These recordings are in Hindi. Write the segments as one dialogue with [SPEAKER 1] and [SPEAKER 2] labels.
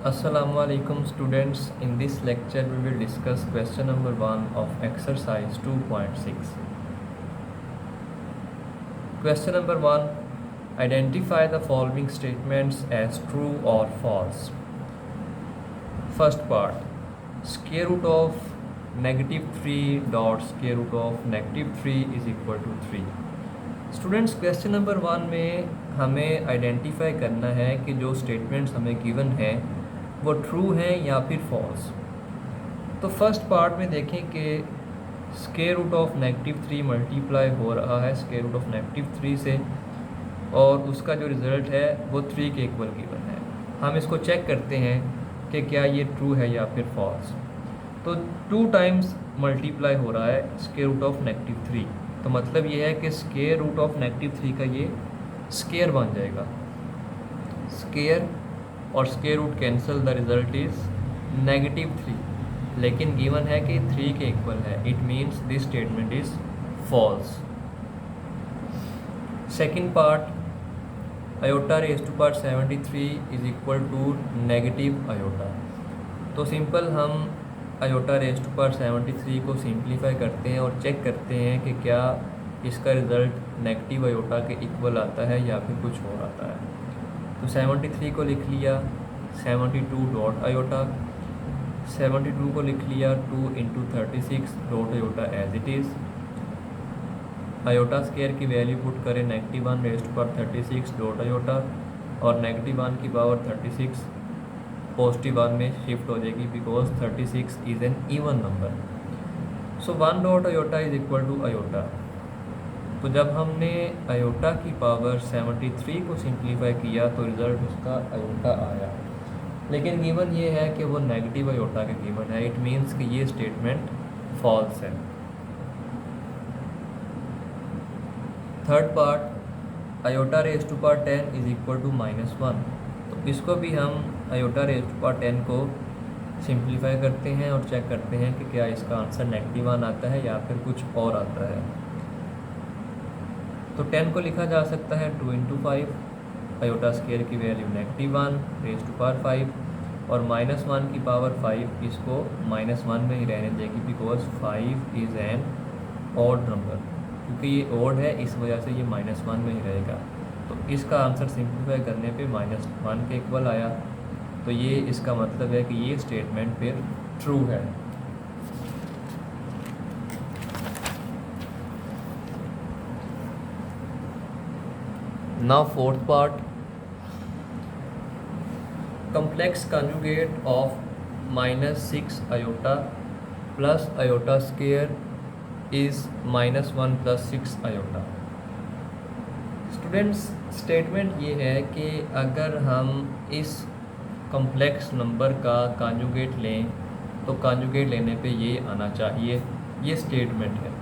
[SPEAKER 1] Assalamu alaikum students. In this lecture we will discuss question number 1 of exercise 2.6. Question number 1. Identify the following statements as true or false. First part. Square root of -3 dot square root of -3 is equal to 3. Students question number 1 में हमें आइडेंटिफाई करना है कि जो स्टेटमेंट्स हमें गिवन है वो ट्रू हैं या फिर फॉल्स। तो फर्स्ट पार्ट में देखें कि स्क्वायर रूट ऑफ -3 मल्टीप्लाई हो रहा है स्क्वायर रूट ऑफ -3 से और उसका जो रिज़ल्ट है वो 3 के इक्वल गिवन है। हम इसको चेक करते हैं कि क्या ये ट्रू है या फिर फॉल्स। तो 2 टाइम्स मल्टीप्लाई हो रहा है स्क्वायर रूट ऑफ -3, तो मतलब ये है कि स्क्वायर रूट ऑफ -3 का ये स्क्वायर बन जाएगा। स्क्वायर और square root cancel, the result is -3, लेकिन गिवन है कि 3 के इक्वल है। It means this statement is false. Second part, iota raise to power 73 is equal to negative iota. तो सिंपल हम आयोटा रेज़ टू पावर 73 को सिंप्लीफाई करते हैं और चेक करते हैं कि क्या इसका रिज़ल्ट नेगेटिव आयोटा के इक्वल आता है या फिर कुछ और आता है। तो 73 को लिख लिया 72 डॉट आयोटा, 72 को लिख लिया 2 into 36 dot iota as it is. Iota square की वैल्यू पुट करें -1 raise to power 36 dot iota और -1 की पावर 36 +1 में शिफ्ट हो जाएगी because 36 is an even number. So 1 dot iota is equal to iota. तो जब हमने आयोटा की पावर 73 को सिंप्लीफाई किया तो रिज़ल्ट उसका आयोटा आया, लेकिन गिवन ये है कि वो नेगेटिव आयोटा के गिवन है। इट मीन्स कि ये स्टेटमेंट फॉल्स है। Third part, iota raise to power 10 is equal to -1। तो इसको भी हम आयोटा रेज़ टू पावर 10 को सिंप्लीफाई करते हैं और चेक करते हैं कि क्या इसका आंसर -1 आता है या फिर कुछ और आता है। तो 10 को लिखा जा सकता है 2 इंटू 5, आयोटा स्क्वायर की वैल्यू -1 रेज़ टू पावर 5 और -1 की पावर 5 इसको -1 में ही रहने देगी because 5 is an odd number. क्योंकि ये ऑड है इस वजह से ये -1 में ही रहेगा। तो इसका आंसर सिंप्लीफाई करने पे -1 के इक्वल आया। तो ये इसका मतलब है कि ये स्टेटमेंट फिर ट्रू है। Now fourth part, complex conjugate of -6 iota plus iota square is -1 plus 6 iota। Students statement ये है कि अगर हम इस कॉम्प्लेक्स नंबर का कॉन्जुगेट लें तो कॉन्जुगेट लेने पे ये आना चाहिए। ये स्टेटमेंट है।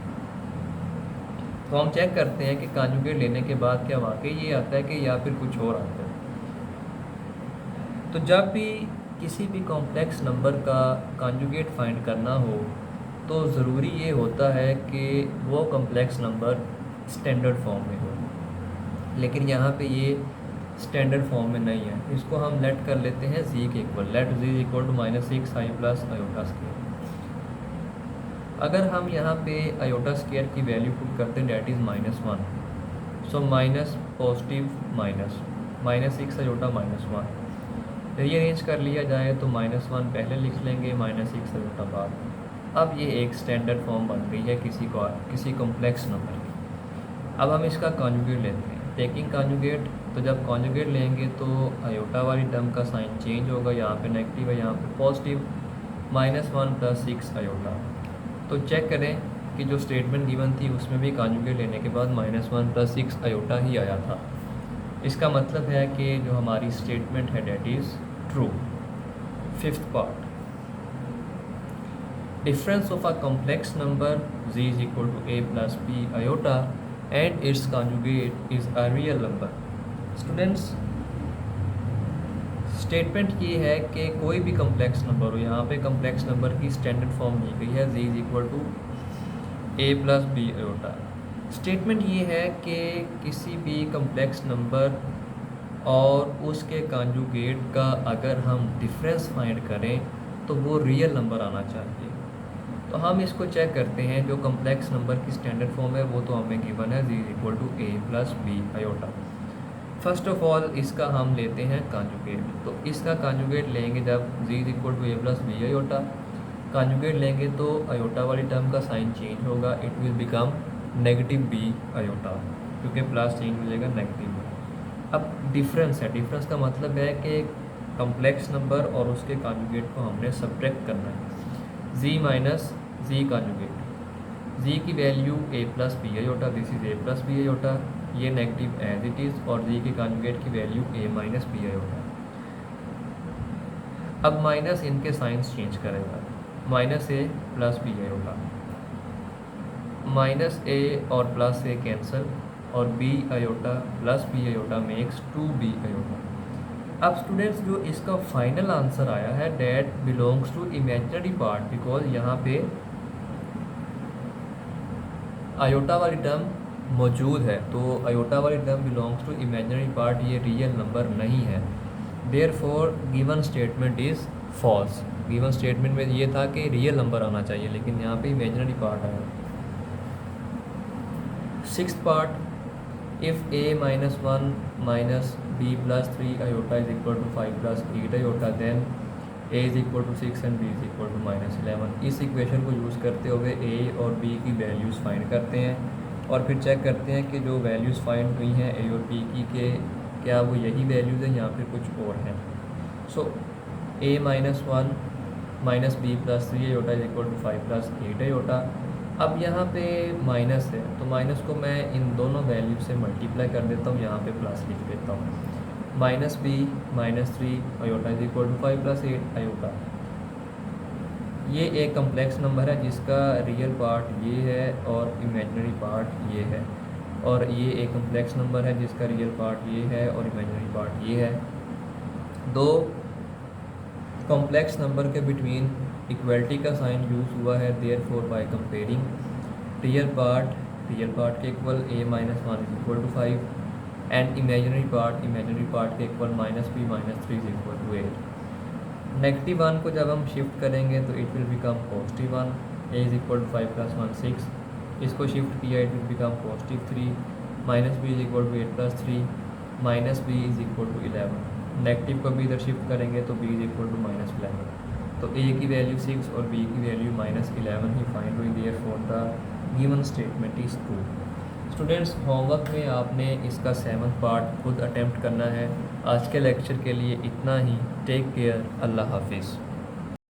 [SPEAKER 1] तो हम चेक करते हैं कि कॉन्जुगेट लेने के बाद क्या वाकई ये आता है कि या फिर कुछ और आता है। तो जब भी किसी भी कॉम्प्लेक्स नंबर का कॉन्जुगेट फाइंड करना हो तो ज़रूरी ये होता है कि वो कॉम्प्लेक्स नंबर स्टैंडर्ड फॉर्म में हो, लेकिन यहाँ पे ये स्टैंडर्ड फॉर्म में नहीं है। इसको हम लेट कर लेते हैं z के इक्वल, let z equal to -6 i plus iota square. अगर हम यहाँ पे आयोटा स्क्वायर की वैल्यू पुट करते हैं that is -1, so minus positive minus -6 iota -1 rearrange कर लिया जाए तो -1 पहले लिख लेंगे, -6 आयोटा बाद। अब ये एक स्टैंडर्ड फॉर्म बन गई है किसी कॉम्प्लेक्स नंबर की। अब हम इसका कॉन्जुगेट लेते हैं, टेकिंग कॉन्जुगेट। तो जब कॉन्जुगेट लेंगे तो आयोटा वाली टर्म का साइन चेंज होगा, यहाँ पे नेगेटिव है यहाँ पे पॉजिटिव, -1 + 6 आयोटा। तो चेक करें कि जो स्टेटमेंट गिवन थी उसमें भी कॉन्जुगेट लेने के बाद -1 + 6 आयोटा ही आया था। इसका मतलब है कि जो हमारी स्टेटमेंट है that is true. Fifth part, difference of a complex number z is equal to a + b iota and its conjugate is a real number. Students statement ये है कि कोई भी कॉम्प्लेक्स नंबर हो, यहाँ पे कॉम्प्लेक्स नंबर की स्टैंडर्ड फॉर्म दी गई है z is equal to a + b iota. Statement ये है कि किसी भी कॉम्प्लेक्स नंबर और उसके कॉन्जुगेट का अगर हम डिफरेंस फाइंड करें तो वो रियल नंबर आना चाहिए। तो हम इसको चेक करते हैं। जो कम्प्लेक्स नंबर की स्टैंडर्ड फॉर्म है वो तो हमें गिवन है z equal to a plus b iota. First of all इसका हम लेते हैं कॉन्जुगेट। तो इसका कॉन्जुगेट लेंगे जब z equal to a plus b iota, conjugate लेंगे तो आयोटा वाली टर्म का साइन चेंज होगा, it will become negative b iota, क्योंकि प्लस चेंज हो जाएगा नेगेटिव में। अब डिफरेंस है, डिफरेंस का मतलब है कि कम्प्लेक्स नंबर और उसके कॉन्जुगेट को हमने सब्ट्रैक्ट करना है। z minus z conjugate, z की value a plus b iota, this is a plus b iota, ये नेगेटिव एज इट इज़, और z के कॉन्जुगेट की value a minus b iota. अब माइनस इनके साइंस चेंज करेगा, minus a plus b iota, minus a और प्लस a कैंसिल, और b iota plus b iota makes 2b iota. अब स्टूडेंट्स जो इसका फाइनल आंसर आया है date belongs to imaginary part, because यहाँ पे आयोटा वाली टर्म मौजूद है, तो आयोटा वाली term belongs to imaginary part, ये रियल नंबर नहीं है। Therefore given statement is false. Given statement में ये था कि रियल नंबर आना चाहिए, लेकिन यहाँ पे इमेजिनरी पार्ट आया। Sixth part, if a minus 1 minus b plus 3 iota is equal to 5 plus 8 iota, then a is equal to 6 and b is equal to minus 11। इस इक्वेशन को यूज़ करते हुए a और b की वैल्यूज़ फाइंड करते हैं और फिर चेक करते हैं कि जो वैल्यूज़ फाइंड हुई हैं a और b की के क्या वो यही वैल्यूज़ हैं या फिर कुछ और हैं। So a minus 1 minus b plus 3 iota is equal to 5 plus 8 iota. अब यहाँ पे माइनस है तो माइनस को मैं इन दोनों वैल्यू से मल्टीप्लाई कर देता हूँ, यहाँ पे प्लस लिख देता हूँ। Minus b minus 3 iota is equal to 5 plus 8 iota. ये एक कम्प्लेक्स नंबर है जिसका रियल पार्ट ये है और इमेजिनरी पार्ट ये है, और ये एक कम्प्लेक्स नंबर है जिसका रियल पार्ट ये है और इमेजिनरी पार्ट ये है। दो कॉम्प्लेक्स नंबर के बिटवीन इक्वलिटी का साइन यूज़ हुआ है, therefore by comparing real part के equal a minus 1 is equal to 5 and imaginary part के equal minus b minus 3 is equal to 8। Negative 1 को जब हम शिफ्ट करेंगे तो it will become positive 1, a is equal to 5 plus 1 6, इसको शिफ्ट किया it will become positive 3, minus b is equal to 8 plus 3, minus b is equal to 11। Negative को भी इधर शिफ्ट करेंगे तो b is equal to minus 11। तो a की वैल्यू 6 और b की वैल्यू माइनस 11 ही फाइंड हुई, therefore the given statement is true. Students, homework में आपने इसका 7th पार्ट खुद अटेम्प्ट करना है। आज के लेक्चर के लिए इतना ही। टेक केयर, अल्लाह हाफिज़।